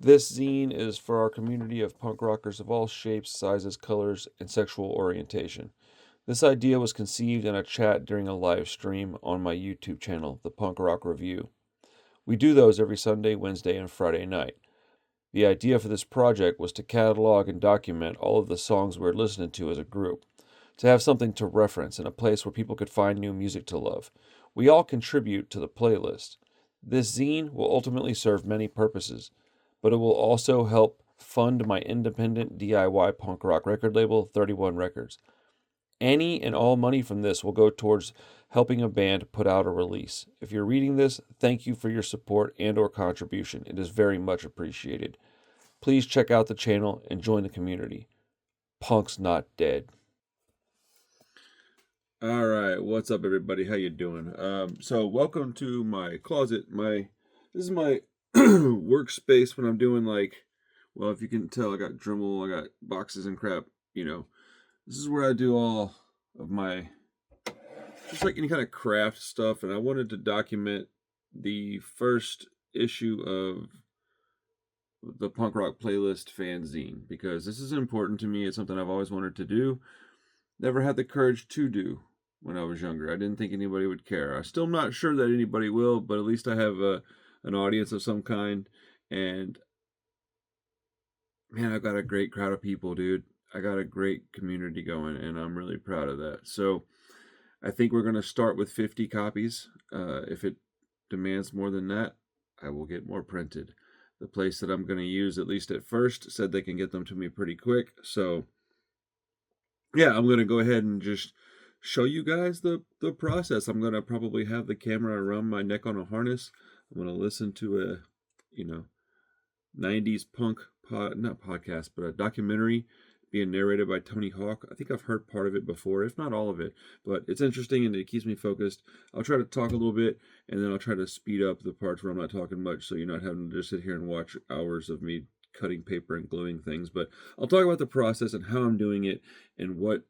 This zine is for our community of punk rockers of all shapes, sizes, colors, and sexual orientation. This idea was conceived in a chat during a live stream on my YouTube channel, The Punk Rock Review. We do those every Sunday, Wednesday, and Friday night. The idea for this project was to catalog and document all of the songs we're listening to as a group, to have something to reference and a place where people could find new music to love. We all contribute to the playlist. This zine will ultimately serve many purposes, but it will also help fund my independent DIY punk rock record label, 31 Records. Any and all money from this will go towards helping a band put out a release. If you're reading this, thank you for your support and or contribution. It is very much appreciated. Please check out the channel and join the community. Punk's not dead. All right, what's up, everybody? How you doing? So welcome to my closet. This is my workspace when I'm doing well, if you can tell, I got Dremel, I got boxes and crap. This is where I do all of my just any kind of craft stuff, and I wanted to document the first issue of the Punk Rock Playlist fanzine because this is important to me. It's something I've always wanted to do. Never had the courage to do when I was younger. I didn't think anybody would care. I'm still not sure that anybody will, but at least I have an audience of some kind. And man, I've got a great crowd of people, dude. I got a great community going, and I'm really proud of that. So I think we're going to start with 50 copies. If it demands more than that, I will get more printed. The place that I'm going to use, at least at first, said they can get them to me pretty quick. So yeah, I'm going to go ahead and just show you guys the process. I'm going to probably have the camera around my neck on a harness. I'm going to listen to a 90s punk not podcast, but a documentary being narrated by Tony Hawk. I think I've heard part of it before, if not all of it, but it's interesting and it keeps me focused. I'll try to talk a little bit, and then I'll try to speed up the parts where I'm not talking much, so you're not having to just sit here and watch hours of me cutting paper and gluing things. But I'll talk about the process and how I'm doing it and what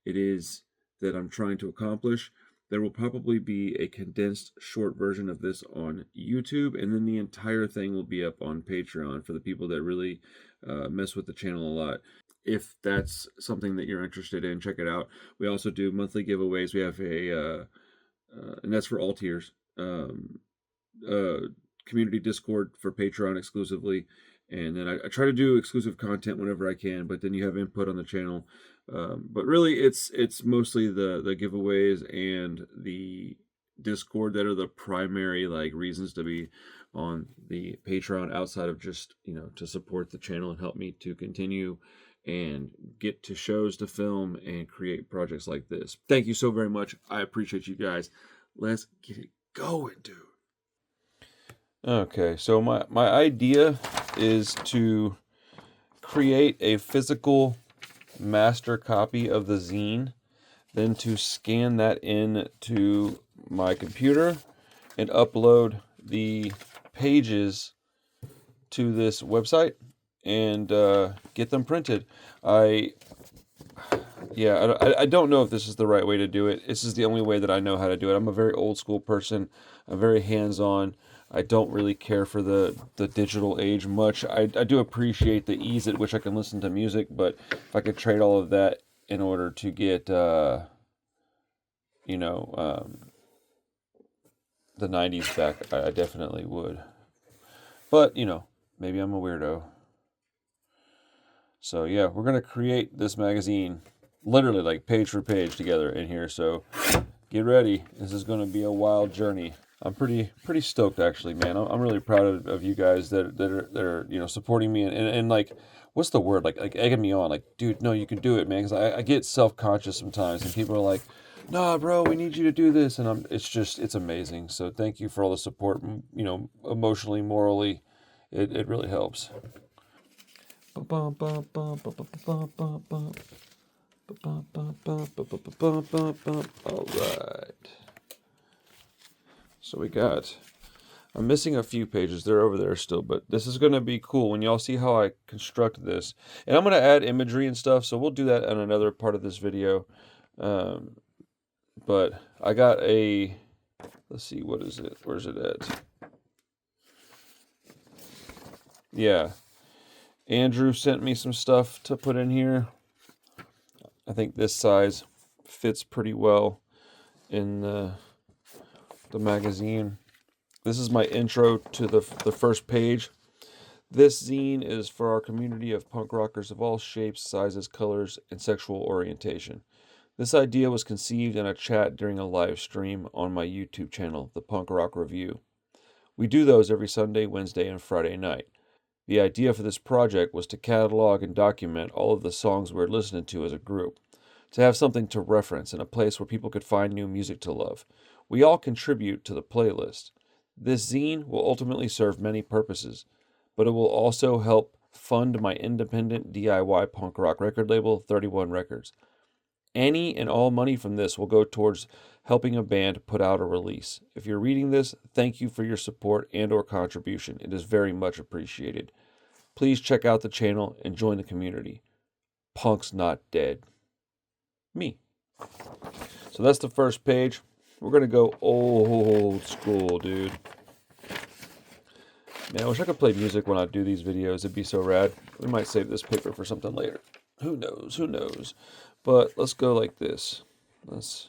it is that I'm trying to accomplish. There will probably be a condensed short version of this on YouTube, and then the entire thing will be up on Patreon for the people that really mess with the channel a lot. If that's something that you're interested in, check it out. We also do monthly giveaways. We have and that's for all tiers. Community Discord for Patreon exclusively. And then I try to do exclusive content whenever I can, but then you have input on the channel. But really, it's mostly the giveaways and the Discord that are the primary reasons to be on the Patreon, outside of just to support the channel and help me to continue and get to shows to film and create projects like this. Thank you so very much. I appreciate you guys. Let's get it going, dude. Okay, so my idea is to create a physical master copy of the zine, then to scan that in to my computer and upload the pages to this website and get them printed. I don't know if this is the right way to do it. This is the only way that I know how to do it. I'm a very old school person. I'm very hands-on. I don't really care for the digital age much. I do appreciate the ease at which I can listen to music, but if I could trade all of that in order to get, the 90s back, I definitely would. But, maybe I'm a weirdo. So yeah, we're going to create this magazine literally page for page together in here. So get ready. This is going to be a wild journey. I'm pretty stoked, actually, man. I'm really proud of you guys that are supporting me and what's the word, egging me on, dude, no, you can do it, man. Because I get self-conscious sometimes, and people are like, nah, bro, we need you to do this, and it's amazing. So thank you for all the support, emotionally, morally, it really helps. All right. So I'm missing a few pages. They're over there still, but this is going to be cool when y'all see how I construct this. And I'm going to add imagery and stuff, so we'll do that on another part of this video. But I got let's see, what is it? Where's it at? Yeah, Andrew sent me some stuff to put in here. I think this size fits pretty well in the magazine. This is my intro to the first page. This zine is for our community of punk rockers of all shapes, sizes, colors, and sexual orientation. This idea was conceived in a chat during a live stream on my YouTube channel, The Punk Rock Review. We do those every Sunday, Wednesday, and Friday night. The idea for this project was to catalog and document all of the songs we're listening to as a group, to have something to reference and a place where people could find new music to love. We all contribute to the playlist. This zine will ultimately serve many purposes, but it will also help fund my independent DIY punk rock record label, 31 Records. Any and all money from this will go towards helping a band put out a release. If you're reading this, thank you for your support and or contribution. It is very much appreciated. Please check out the channel and join the community. Punk's not dead. Me. So that's the first page. We're going to go old school, dude. Man, I wish I could play music when I do these videos. It'd be so rad. We might save this paper for something later. Who knows? Who knows? But let's go like this. Let's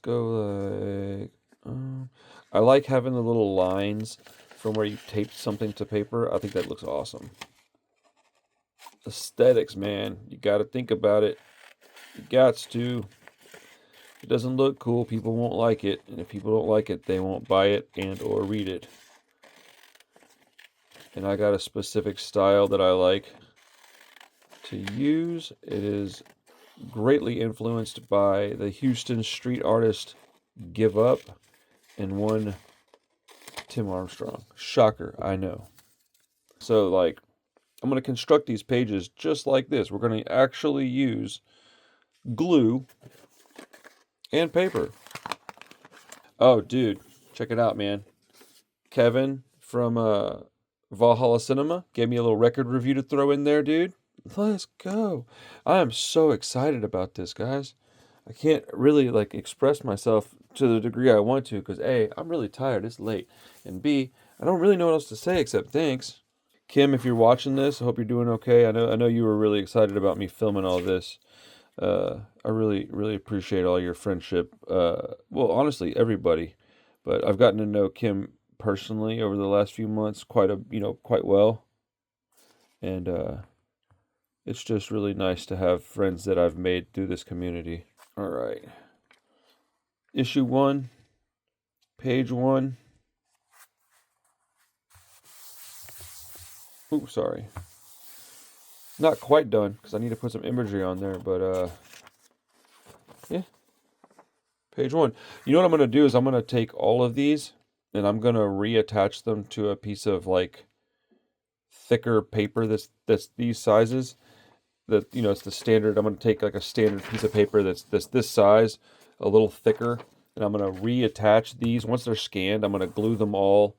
go like... I like having the little lines from where you tape something to paper. I think that looks awesome. Aesthetics, man. You got to think about it. You gots to. If it doesn't look cool, people won't like it. And if people don't like it, they won't buy it and or read it. And I got a specific style that I like to use. It is greatly influenced by the Houston street artist Give Up and one Tim Armstrong. Shocker, I know. So like, I'm going to construct these pages just like this. We're going to actually use glue and paper. Oh, dude, check it out, man. Kevin from Valhalla Cinema gave me a little record review to throw in there, dude. Let's go. I am so excited about this, guys. I can't really like express myself to the degree I want to because A, I'm really tired. It's late. And B, I don't really know what else to say except thanks. Kim, if you're watching this, I hope you're doing okay. I know you were really excited about me filming all this. I really appreciate all your friendship. Well, honestly, everybody. But I've gotten to know Kim personally over the last few months quite well. And it's just really nice to have friends that I've made through this community. All right. Issue 1, page 1. Ooh, sorry. Not quite done because I need to put some imagery on there, but yeah. Page 1. You know what I'm going to do is I'm going to take all of these and I'm going to reattach them to a piece of like thicker paper that's these sizes. That, you know, it's the standard. I'm going to take like a standard piece of paper that's this size, a little thicker, and I'm going to reattach these. Once they're scanned, I'm going to glue them all,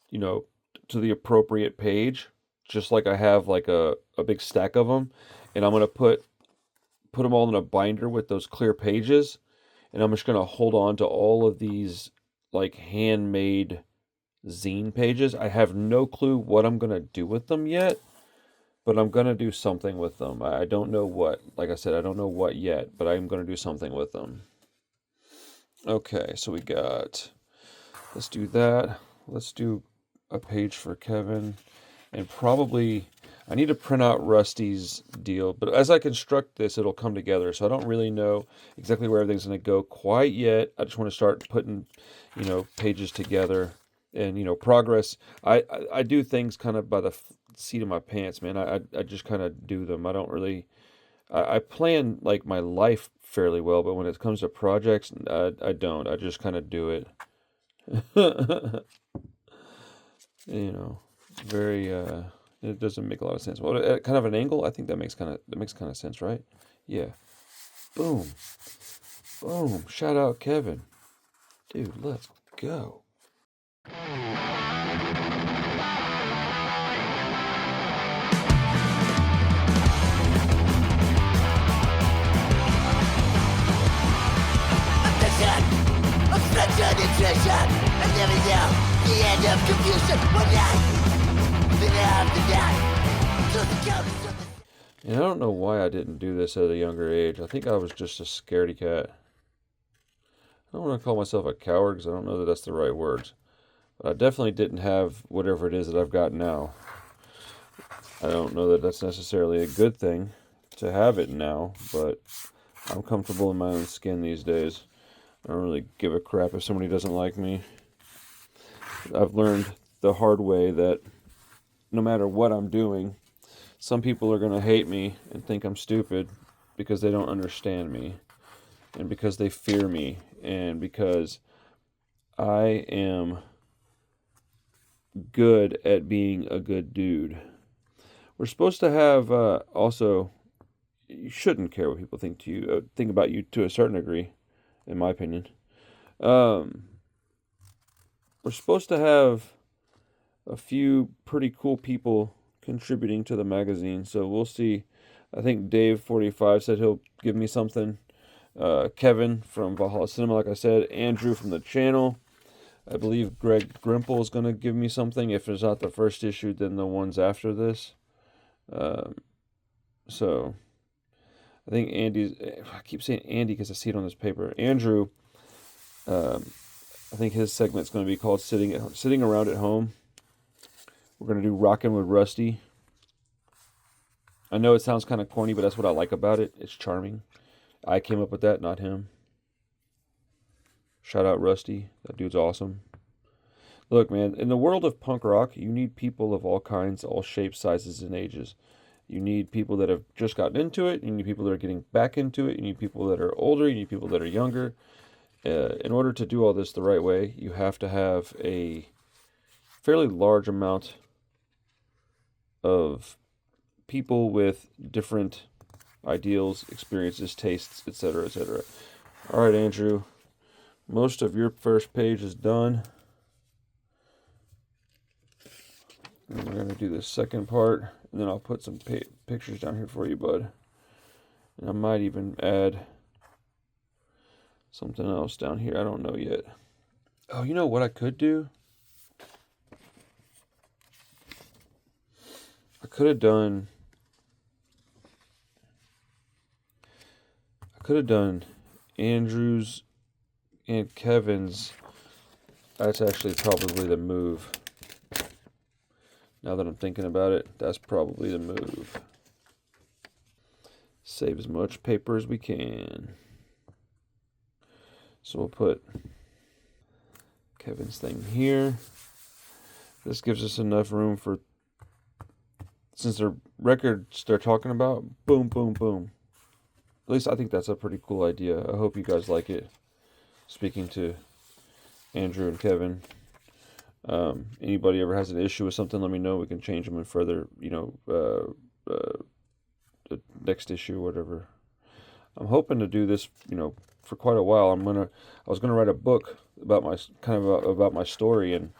you know, to the appropriate page, just like I have like a big stack of them. And I'm going to put them all in a binder with those clear pages, and I'm just going to hold on to all of these like handmade zine pages. I have no clue what I'm going to do with them yet. But I'm going to do something with them. I don't know what. Like I said, I don't know what yet, but I'm going to do something with them. Okay, so we got... Let's do that. Let's do a page for Kevin. And probably... I need to print out Rusty's deal. But as I construct this, it'll come together. So I don't really know exactly where everything's going to go quite yet. I just want to start putting, you know, pages together. And, you know, progress. I do things kind of by the seat of my pants, man. I just kind of do them. I don't really... I plan, like, my life fairly well, but when it comes to projects, I don't. I just kind of do it. You know, very... it doesn't make a lot of sense. Well, at kind of an angle, I think that makes kind of sense, right? Yeah. Boom. Boom. Shout out Kevin. Dude, let's go. Nutrition, and never know the end of confusion. One night, the night, And I don't know why I didn't do this at a younger age. I think I was just a scaredy cat. I don't want to call myself a coward because I don't know that that's the right words. But I definitely didn't have whatever it is that I've got now. I don't know that that's necessarily a good thing to have it now, but I'm comfortable in my own skin these days. I don't really give a crap if somebody doesn't like me. I've learned the hard way that no matter what I'm doing, some people are going to hate me and think I'm stupid because they don't understand me and because they fear me and because I am good at being a good dude. We're supposed to have also, you shouldn't care what people think about you to a certain degree, in my opinion. We're supposed to have a few pretty cool people contributing to the magazine, so we'll see. I think Dave45 said he'll give me something. Kevin from Valhalla Cinema, like I said. Andrew from the channel. I believe Greg Grimple is going to give me something. If it's not the first issue, then the ones after this. So I think I keep saying Andy because I see it on this paper. Andrew, I think his segment's going to be called Sitting Around at Home. We're going to do Rockin' with Rusty. I know it sounds kind of corny, but that's what I like about it. It's charming. I came up with that, not him. Shout out Rusty. That dude's awesome. Look, man, in the world of punk rock, you need people of all kinds, all shapes, sizes, and ages. You need people that have just gotten into it. You need people that are getting back into it. You need people that are older. You need people that are younger. In order to do all this the right way, you have to have a fairly large amount of people with different ideals, experiences, tastes, etc., etc. All right, Andrew. Most of your first page is done. And we're going to do the second part, and then I'll put some pictures down here for you, bud. And I might even add something else down here. I don't know yet. Oh, you know what I could do? I could have done Andrew's and Kevin's. That's actually probably the move. Now that I'm thinking about it, that's probably the move. Save as much paper as we can. So we'll put Kevin's thing here. This gives us enough room for, since the records they're talking about, boom, boom, boom. At least I think that's a pretty cool idea. I hope you guys like it. Speaking to Andrew and Kevin. Anybody ever has an issue with something, let me know. We can change them in further, the next issue, whatever. I'm hoping to do this, for quite a while. I was gonna write a book about my story, and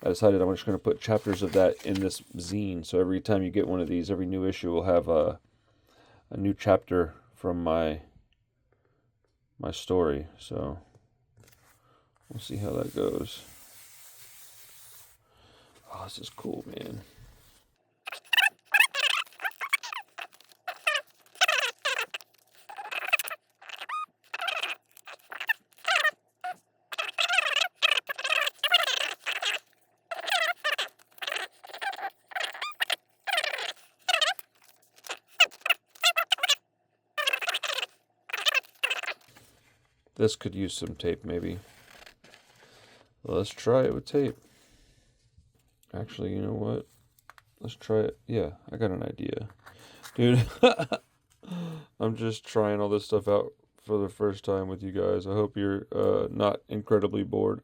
I decided I'm just gonna put chapters of that in this zine. So every time you get one of these, every new issue will have a new chapter from my story. So we'll see how that goes. Oh, this is cool, man. This could use some tape, maybe. Well, let's try it with tape. Actually, you know what? Let's try it. Yeah, I got an idea. Dude, I'm just trying all this stuff out for the first time with you guys. I hope you're not incredibly bored.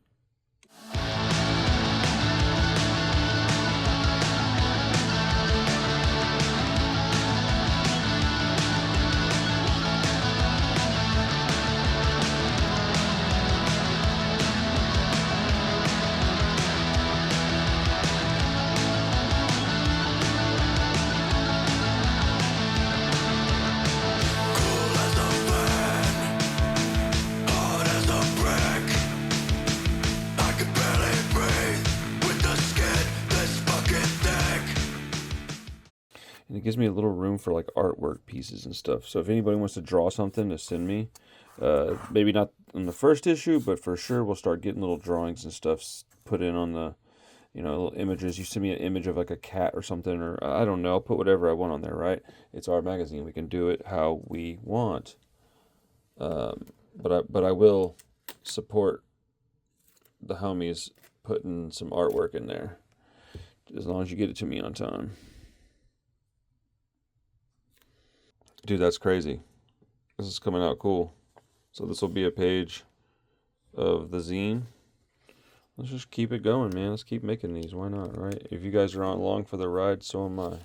And it gives me a little room for like artwork pieces and stuff. So if anybody wants to draw something to send me, maybe not in the first issue, but for sure we'll start getting little drawings and stuff put in on the, little images. You send me an image of like a cat or something, or I don't know, I'll put whatever I want on there, right? It's our magazine. We can do it how we want. But I will support the homies putting some artwork in there, as long as you get it to me on time. Dude, that's crazy. This is coming out cool. So this will be a page of the zine. Let's just keep it going, man. Let's keep making these. Why not, right? If you guys are on along for the ride, so am I.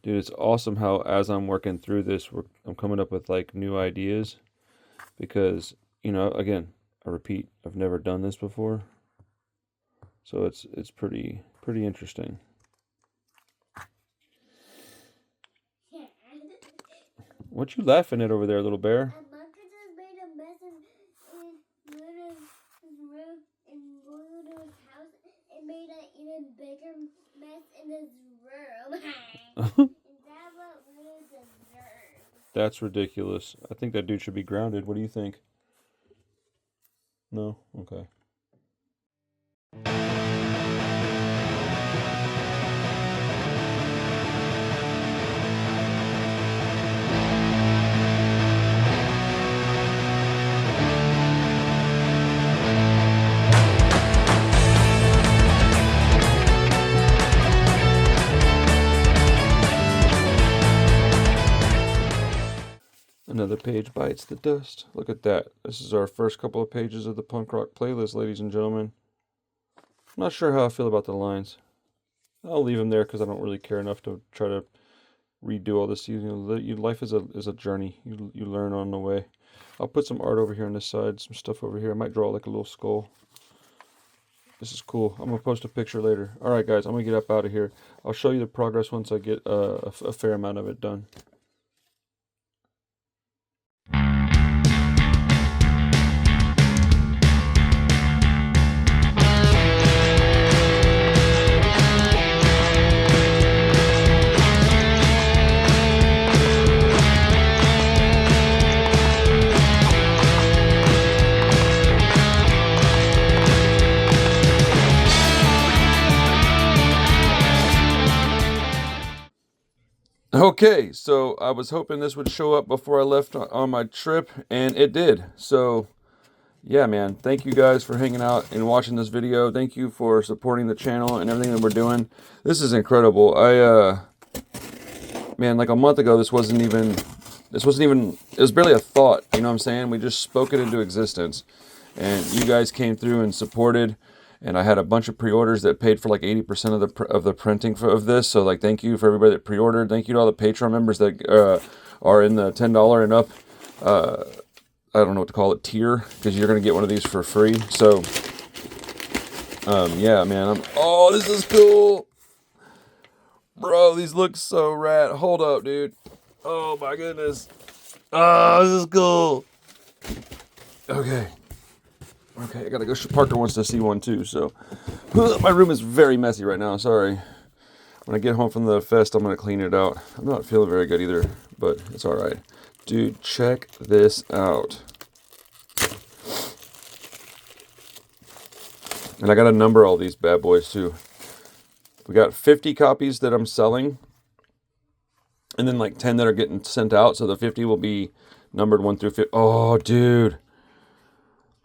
Dude, it's awesome how as I'm working through this, I'm coming up with like new ideas because, again, I repeat, I've never done this before. So it's pretty interesting. What you laughing at over there, little bear? A monkey just made a mess in Luna's room and Luna's house. It made an even bigger mess in his room. And that's what Luna deserves. That's ridiculous. I think that dude should be grounded. What do you think? No? Okay. Another page bites the dust. Look at that. This is our first couple of pages of the punk rock playlist, ladies and gentlemen. I'm not sure how I feel about the lines. I'll leave them there because I don't really care enough to try to redo all this. Life is a journey. You learn on the way. I'll put some art over here on this side, some stuff over here. I might draw like a little skull. This is cool. I'm going to post a picture later. All right, guys, I'm going to get up out of here. I'll show you the progress once I get a fair amount of it done. Okay, so I was hoping this would show up before I left on my trip, and it did. So, yeah, man, thank you guys for hanging out and watching this video. Thank you for supporting the channel and everything that we're doing. This is incredible. Man, like a month ago, it was barely a thought, you know what I'm saying? We just spoke it into existence, and you guys came through and supported. And I had a bunch of pre-orders that paid for like 80% of the printing of this. So like, thank you for everybody that pre-ordered. Thank you to all the Patreon members that are in the $10 and up. I don't know what to call it, tier, because you're gonna get one of these for free. So, yeah, man. Oh, this is cool, bro. These look so rad. Hold up, dude. Oh my goodness. Oh, this is cool. Okay. Okay, I gotta go. Parker wants to see one too, so my room is very messy right now. Sorry. When I get home from the fest, I'm gonna clean it out. I'm not feeling very good either, but it's all right. Dude, check this out. And I gotta number all these bad boys too. We got 50 copies that I'm selling, and then like 10 that are getting sent out. So the 50 will be numbered 1 through 50. Oh, dude.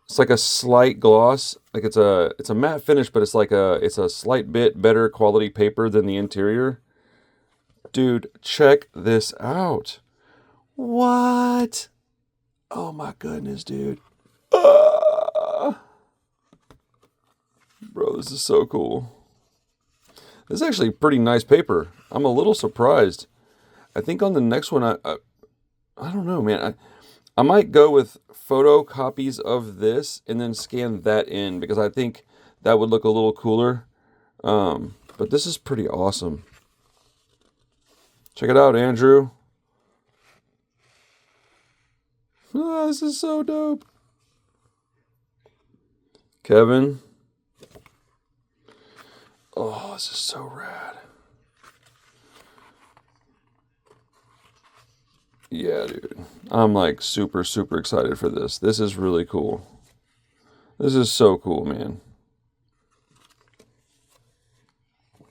It's like a slight gloss, like it's a matte finish, but it's a slight bit better quality paper than the interior. Dude, check this out. What? Oh my goodness, dude. Bro, this is so cool. This is actually pretty nice paper. I'm a little surprised. I think on the next one, I don't know, man. I might go with photocopies of this and then scan that in because I think that would look a little cooler. But this is pretty awesome. Check it out, Andrew. Oh, this is so dope. Kevin. Oh, this is so rad. Yeah, dude. I'm like super, super excited for this. This is really cool. This is so cool, man.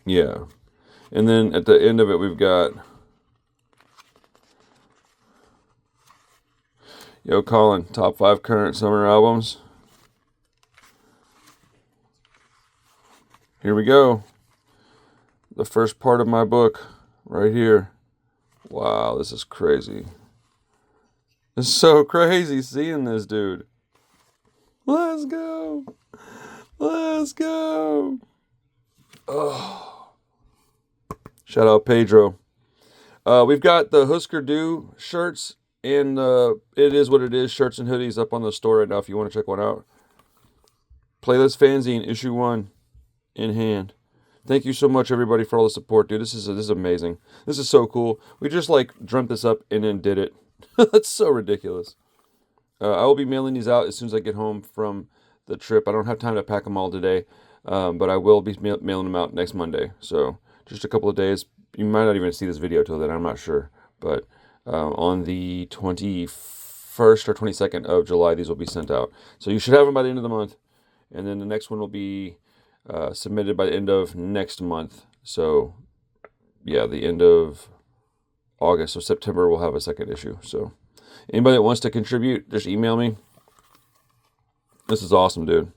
Yeah. And then at the end of it, we've got... Yo, Colin, top 5 current summer albums. Here we go. The first part of my book, right here. Wow, this is crazy. It's so crazy seeing this, dude. Let's go. Let's go. Oh. Shout out Pedro. We've got the Husker Du shirts. And it is what it is. Shirts and hoodies up on the store right now if you want to check one out. Playlist Fanzine, issue 1 in hand. Thank you so much, everybody, for all the support, dude. This is amazing. This is so cool. We just, like, dreamt this up and then did it. That's so ridiculous. I will be mailing these out as soon as I get home from the trip. I don't have time to pack them all today, but I will be mailing them out next Monday. So just a couple of days. You might not even see this video till then. I'm not sure. But... on the 21st or 22nd of July, these will be sent out. So you should have them by the end of the month. And then the next one will be submitted by the end of next month. So, yeah, the end of August. So September, we'll have a second issue. So anybody that wants to contribute, just email me. This is awesome, dude.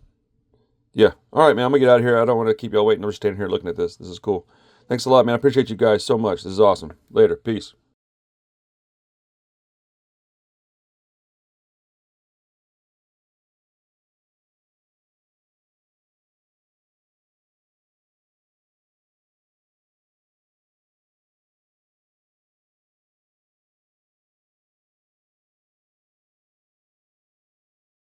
Yeah. All right, man, I'm going to get out of here. I don't want to keep y'all waiting. I'm just standing here looking at this. This is cool. Thanks a lot, man. I appreciate you guys so much. This is awesome. Later. Peace.